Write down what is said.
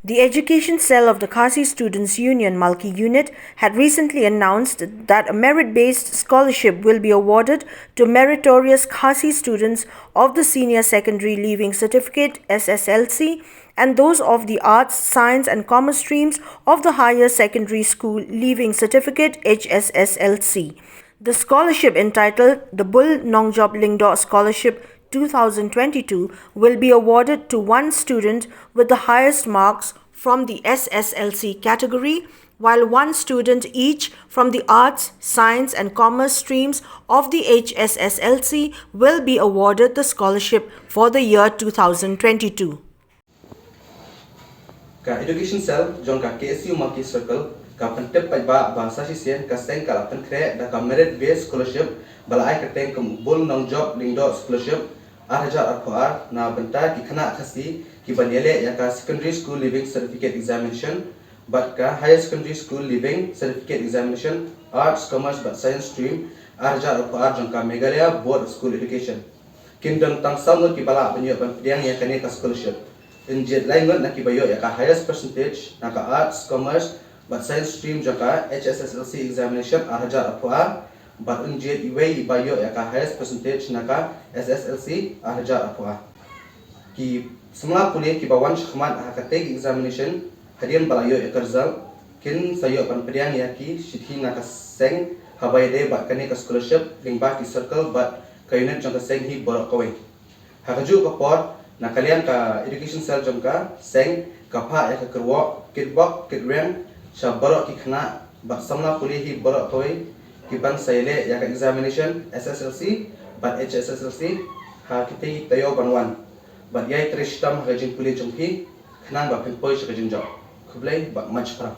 The education cell of the KHASI Students' Union Malki unit had recently announced that a merit-based scholarship will be awarded to meritorious KHASI students of the Senior Secondary Leaving Certificate SSLC and those of the Arts, Science and Commerce streams of the Higher Secondary School Leaving Certificate HSSLC. The scholarship, entitled the Bull NONGJOP LYNGDOH Scholarship 2022, will be awarded to one student with the highest marks from the SSLC category, while one student each from the Arts, Science and Commerce streams of the HSSLC will be awarded the scholarship for the year 2022. Education cell jongka KSU Malki Circle ka pentep pajba bahasa sisien ka seng ka lapan kre da ka merit based scholarship balai ka teng ka Bull NONGJOP LYNGDOH Scholarship arhajar arpoar na bentar ki KHASI ki banyele ya ka Secondary School Leaving Certificate Examination bat ka Higher Secondary School Leaving Certificate Examination Arts, Commerce but Science stream arhajar arpoar jongka Meghalaya Board of School Education kindang tang samut ki bala banyo pempiang ya kane ka scholarship injet language na kibayo ya ka highest percentage na ka Arts, Commerce but Science stream jaka HSSLC examination arhajar apua but injet iway bayo ya ka highest percentage na ka SSLC arhajar apua ki semula kuliah ki bawan syahmat hakateg examination hadian balayo ya result kin sayo pan pediang ya ki shithi na ka seng habai de bat kane ka scholarship lingba ki circle but ka unit jaka seng hi borok kawai hakaju ka por na kalian ka education cell jongka seng kapha ya ka kerwo kitbok kitreng sha borok ki khana ba samna puli hi borok koi ki ban saile ya ka examination SSLC but HSSLC ha kiti tayo banwan but yai trishtam ha jin puli jongki khnang ba pin poi shi jin job khublai ba mach pra